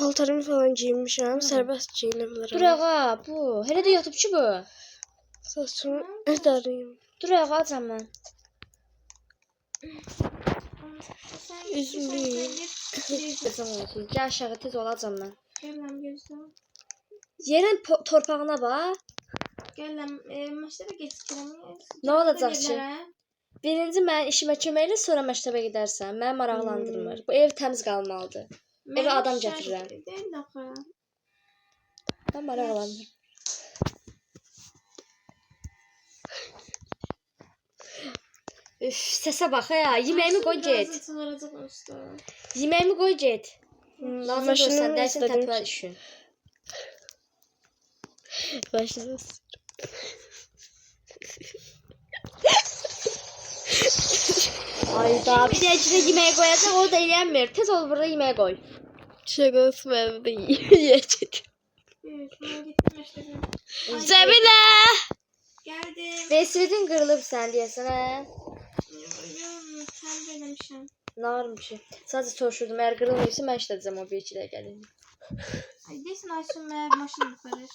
paltarımı falan giymişim. Serbest giyinebilirim. Dur ağa bu. Hələ də yatıb ki bu. Saçımı ödarayım. Dur ağa acam mən. Üzülüyüm. Gəl aşağı tez olacam mən. Gələm gözlə. Yerin torpağına bax. Gələm. Məktəbə gecikirəm. Nə olacaq ki? Birinci mən işimə kömək elə, sonra məktəbə gedərsən. Məni maraqlandırmır. Bu ev təmiz qalmalıdır. Evə adam gətirirəm. Deyil axı. Mən maraqlandım. Üf, səsə bax ya. Yeməyimi qoy get. Yeməyimi qoy get. Lazım görsən dərsin təpələ düşün. Başlayacağız. Ayda bir də içinə yeməyi qoyacaq, o da eləyənmir. Tez ol burada yeməyi qoy. Şakası ben de yiyecek. Cemile! Geldim. Resvetin qırılıb sən deyəsən, hə? Sen vermişim. Nə varmış ki? Sadəcə soruşurdum, əgər qırılmayıbsa mən işlədəcəm o bir iki dəqiqə gəlin. Ay desin Aysun meğer maşını yukarır.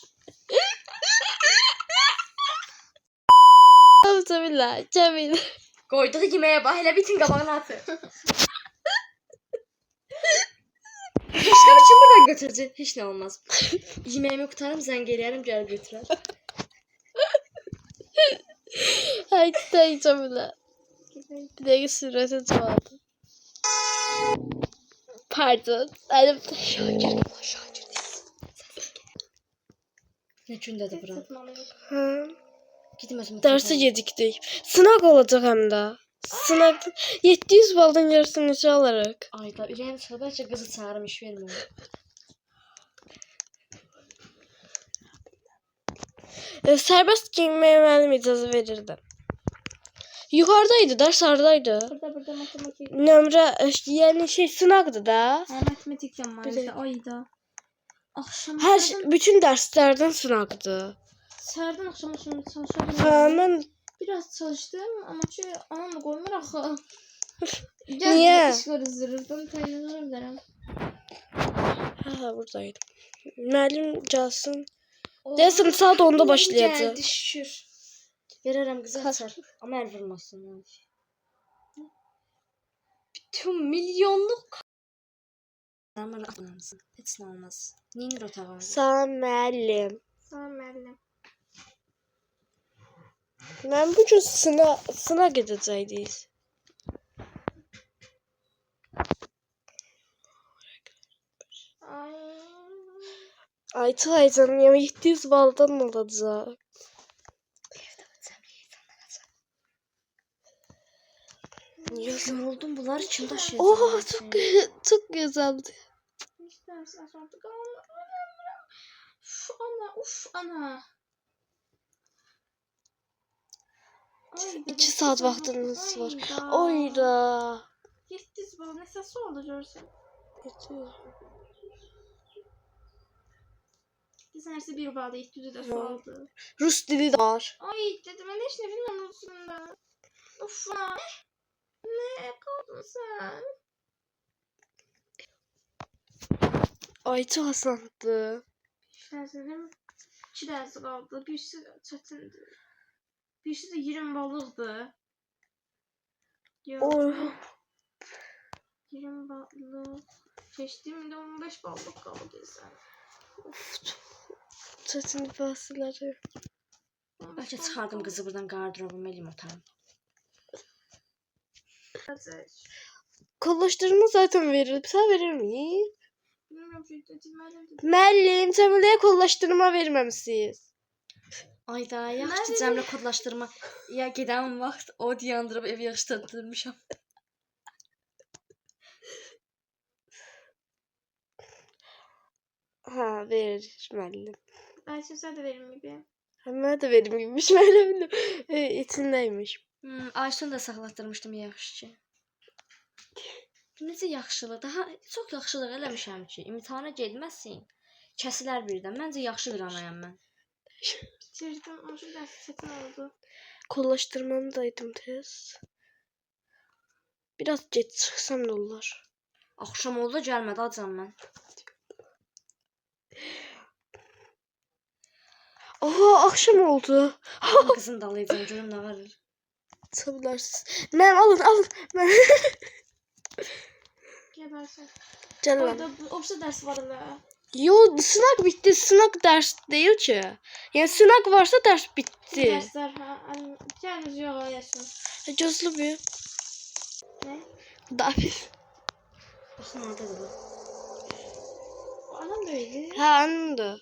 Cemile, Cemile. Qoyduğu yeməyə bax, elə bitin qabağına atır. Başqa kim buradan götürəcək? Heç nə olmaz. Yeməyimi qutarım, zəng eləyərəm, gəlib götürər. Haydi Cemile. Bir dakika süresi çoğaldı. Pardon. Elim aşağı girdim. Nə gündədir bura? Ha. Gidim özümü. Dersi geciktik. Sınav olacak hem de. Sınav 700 baldan yarısını neçə alarıq? Ayda ürəyim çıxır, bəlkə qızı çağırım, iş vermir. Serbest giyinmeye müəllim icazə verirdi. Yukarıdaydı, ders oradaydı. Burada matematik. Nömrə, yani şey sınavdı da. Ha, matematik zamanı. Ayda. Akşam. Bütün derslerden sınavdı. Səhərdən akşama şimdi çalışıyordum. Ha, mən Biraz çalıştım ama çünkü anam da koymur axı. Niye? İş görüzdürürdüm. Televizyon izlerim. ha buradaydım. Müəllim gəlsin. Deyəsən saat 10'da başlayacaq. Gəldi, şükür. Verərəm qızı açar. Amma əl vurmasın. Bütün milyonluq. Amma anlamsın. Heç nə olmaz. Neynir otağa? Sağ müəllim. Sağ ol müəllim. Mən bu gün sınav gedəcəkdik. Ay. Ay çok heyecanlıyım. 700 baldan olacaq. Yoruldum, bunlar kim daşıyacaq? Oh çok güzeldi. İşte artık Uf ana, uf ana. Ay, 2 saat vaxtınız var. Ayda. Oyda. 700 bal ne sesi oldu görsen. Geçen bir balda 700 de su aldı. Rus dili de var. Ay dedim ben hiç ne bilmiyorum Rus'unda. Uf ana. Ne kaldın sen? Ay çok asandı. Şəhərim 2 dərsi qaldı. Birisi çətindir. Birisi də 20 balıqdır. Oy. 20 balıq. Keçdiyimdə 15 balıq qaldı sən. Çetin bahsləri. Bəlkə çıxardım qızı buradan qardırobuma eləyim otarım. Kollaştırma zaten verildi. Sen verir miyiz? Bilmiyorum ki dedim. Müəllim, Cəmiləyə kollaşdırma verməmisiniz. Ayda, yaxşı ki Cəmlə kodlaşdırma. Ya gedən vaxt o yandırıb evi yığışdırdırmışam. Ha, verir müəllim. Ayşe sen de verir gibi. Mən də verməymiş müəllim. İçindəymiş. Aysun da saxlatdırmışdım yaxşı ki. Necə yaxşılıq, daha çox yaxşılıq eləmişəm ki, imtahana getməsin. Kəsilər birdən. Məncə yaxşı bir anayam mən. Bitirdim. Ama şu ders çetin oldu. Kollaşdırmamdaydım tez. Biraz geç çıxsam da olar. Axşam oldu gəlmədi acam mən. Oha, akşam oldu. Kızın dalayacağım canım ne var. Sabırsız. Ben alın. Ben... Gebersin. Gel lan. Orada opsiya dersi var da. Yo, sınav bitti. Sınav ders değil ki. Yani sınav varsa ders bitti. Dersler ha. Geliniz yola yaşın. Gözlü bir. Ne? David. Baxın oradadır bu. Anam böyle. Ha, anladı.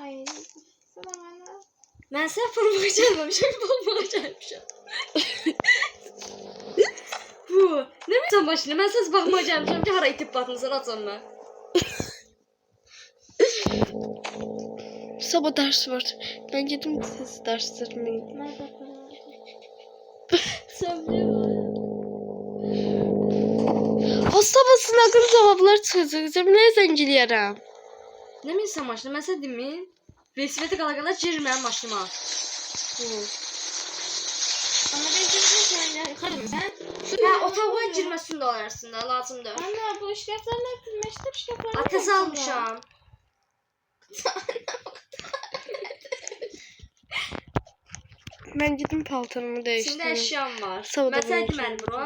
Ay. Selam anne. Mən səhv formağa gəlməmişəm, formağa gəlmişəm. Bu, nə bilsən başına? Mən səs baxmağa gəlmişəm ki, hara itib batmısan açam mən. Sabah ders var. Ben gittim siz derslerimi. Nerede? Səmli var. Sabah sınavın cevapları çıkacak. Cemile'ye zengiliyerem. Nə bilsən maşına? Mən sənə demin, velosipedi qala-qala girir mənim maşınıma. Bu. Ama ben şimdi sen sen. Hə, otağa girməsin də olarsın da, lazımdır. Anne bu işkaflarla meştep işkaflarla. Atəs almışam. Ben gittim paltonumu İçində değiştirdim. əşyam var. Sağ ol, Məsəl da mən bura.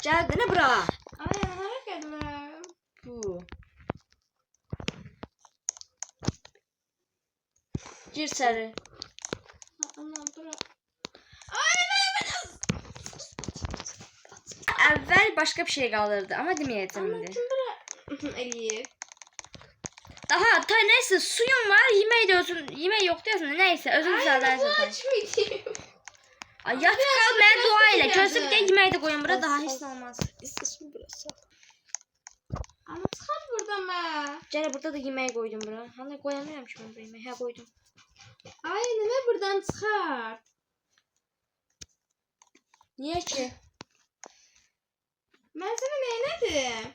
Gəldin nə bura? Ay hara geldiler. Bu. Gir içəri. Anam bura. Əvvəl başqa bir şey qalırdı, amma deməyəcəm Anam indi. kim bura? Eliyip. Daha ta neyse suyum var, yemək də özün, yemək yox deyəsən, nəysə özün düzəldərsən. Açmayayım. Ay yat qal mən dua ilə. Biraz Gözlük da- də yemək də qoyun bura daha heç nə olmaz. İstesin burası. Ama çıkar buradan be. Gələ burada da yemək qoydum bura. Hani qoyamıram ki mən bu yeməyi. Hə qoydum. Ay nene buradan çıkar. Niyə ki? Ben sana neyledim?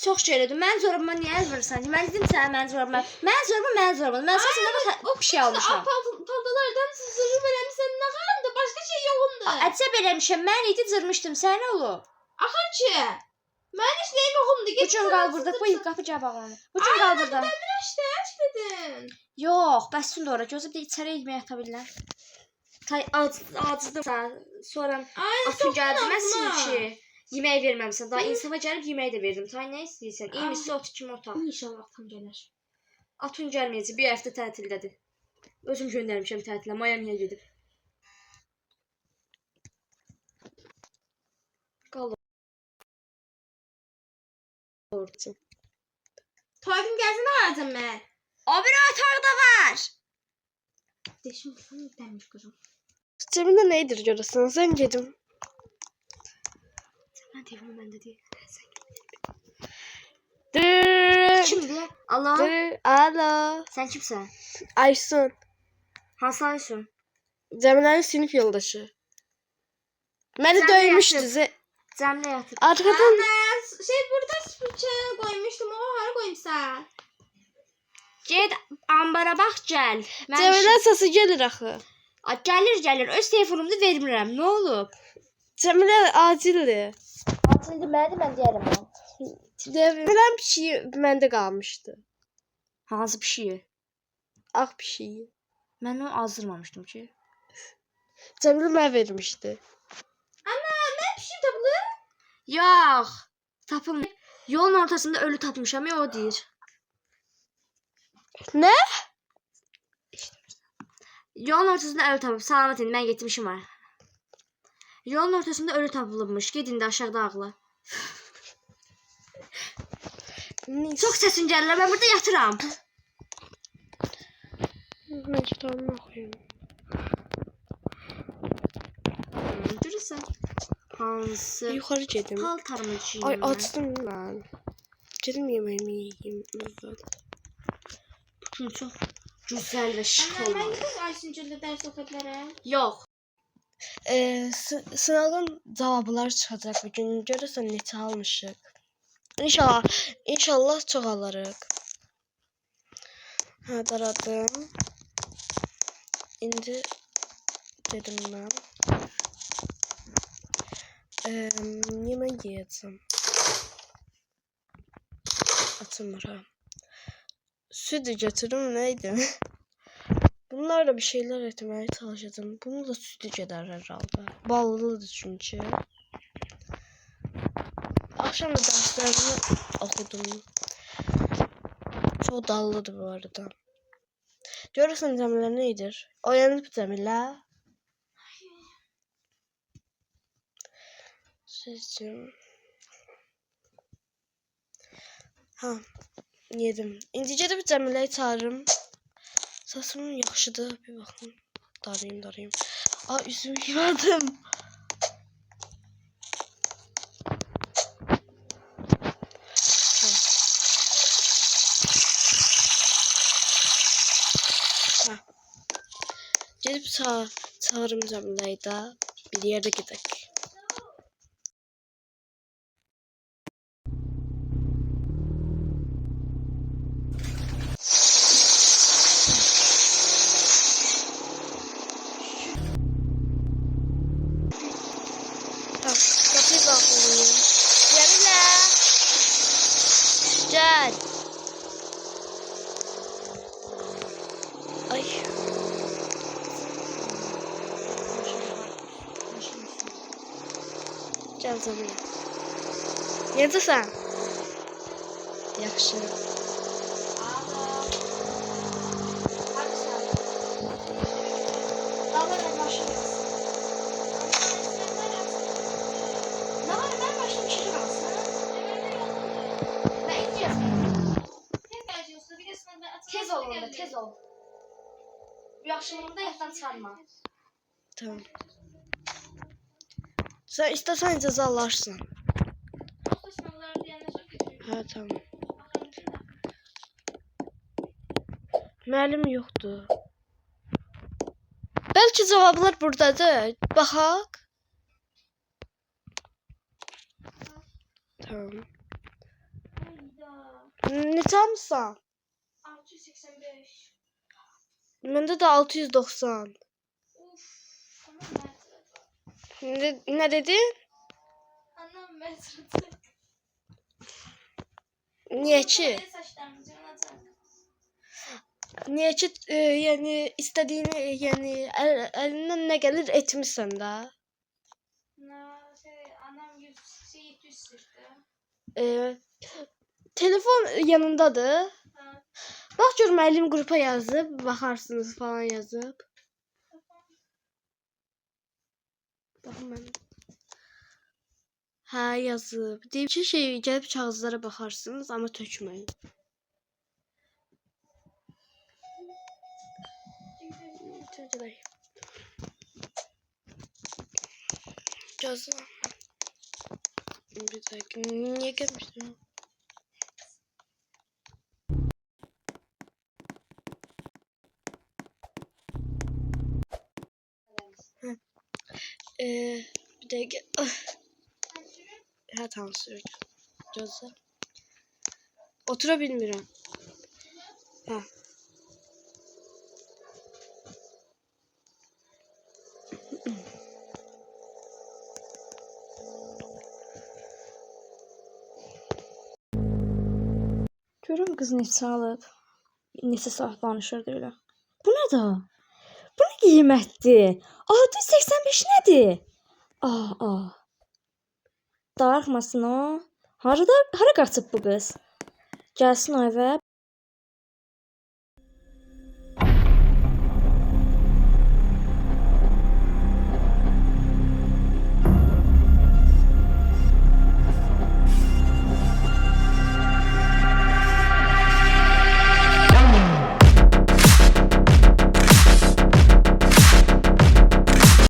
Çox şey elədim. Mən zorabıma niyə əl verirsən? Mən dedim sənə mən zorabıma. Mən zorabım. Mən səsində bax o bir şey almışam. Paltalardan zırhı vermişsen ne kadar da başka şey yoğundu. Əcəb eləmişəm. Mən idi cırmışdım. Sənə olub. Axır ki. Ben hiç neyim yoxumdu. Bu gün qal burada. Bu qapı cavablanır. Bu gün qal burada. İşte açmadın. Yox, bəs şimdi ora gözüm də içəri ilməyə yata bilirlər. Tay acıdım sən. Sonra Ay atın gəldi ağzıma. məsin ki. Yemək verməmsən. Daha insana gəlib yemək də verdim. Tay nə istəyirsən? İyisi ot kimi otaq. İnşallah tam gelir. Atın gəlməyəcək. Bir həftə tətildədir. Özüm göndərmişəm tətilə. Miami'yə gedib. Qal orada. Tuvalete gelsin de arayacağım ben. O bir otaqda var. Deşim sana demiş kızım. Cemile neydir görürsen sen gedim. Mən telefonu məndə deyil. Dırırır. Kimdir? Allah. Alo. Sən kimsən? Aysun. Hansı Aysun? Cemile'nin sınıf yoldaşı. Beni Sen dövmüştü. Cəmlə yatıb. Arkadan Ana şey burada şey koymuştum ama hara koymuşsan? Get ambara bax gəl. Cemile sesi gelir axı. Gəlir. Öz telefonumu da vermirəm. Nə olub? Cemile acildi. Acildir mənə mən deyərəm o. Cemile'nin bir şey bende kalmıştı. Hansı bir şey? Ağ bir şey. Mən onu azdırmamışdım ki. Cemile mənə vermişti. Ana ne bir şey tablo? Yox. Tapılmır. Yolun ortasında ölü tapmışam ya o deyir. Ne? Yolun ortasında ölü tapıb. Salamat indi mən getmişim var. Yolun ortasında ölü tapılmış. Gedin də aşağıda ağla. Neyse. Çox səsin gəlirlər. Mən burada yatıram. Ben kitabımı okuyayım. Görürsən? Hansı? Yukarı gedim. Paltarımı giyim. Ay açtım ben. Gedim yemeğimi yiyeyim. Bugün çox güzel və şık Ana ben olmalı. gidip Ayşin'cilde ders okuyabilirim. Yox. Sınavın cevapları çıkacak bugün. Görürsen neçə almışıq. İnşallah çok alırıq. Ha, daradım. İndi dedim ben. Yemek yiyeceğim. Açılmır ha. Sütü götürüm neydi? Bunlarla bir şeyler etmeye çalışacağım. Bunu da sütü gedər herhalde. Ballıdır çünkü. Akşam da derslerimi okudum. Çok dallıdır bu arada. Görürsen Cəmilə nedir? Oyanıb Cəmilə. Seçim. Ha, yedim. İndi gedib Cəmiləyi çağırırım. Səsimin yaxşıdır. Bir baxın. Darayım. Aa, üzümü yıkadım. Ha. Gelip çağırım Cəmiləyi də bir yere gidelim. Tamam, kapıyı bağlayayım. Cəmilə. Gel. Ay. Gel Cəmilə. Necəsən? Yaxşı. Tez ol onda, tez ol. Bu akşamında yattan çıkarma. Tamam. Sen istersen cezalaşsın. Ha tamam. Müəllim yoxdur. Belki cevaplar buradadır. Baxaq. Tamam. Neçəmisən? 685. Məndə də 690. Uf. Anam Ne dedin? Anam metrede. Niye ki? Saçlarımız yanacak. Niye ki yani istediğini yani elinden ne gelir etmişsen de. Anam 700 sırtı. Telefon yanındadır. Bak gör müəllim qrupa yazıb, baxarsınız falan yazıb. Baxın mən. Hə yazıb. Deyib ki gəlib kağızlara baxarsınız amma tökməyin. Gözlə. Bir dakika. Niye gelmiştim? Bir dakika. Ha tamam sür. Gözlə. Otura bilmirəm. Ha. Görüm qız neçə alıb. Neçə saat danışırdı elə. Bu nə da? Bu nə qiymətdir? 685 nədir? Darıxmasın o. Hara qaçıb bu qız? Gəlsin o evə.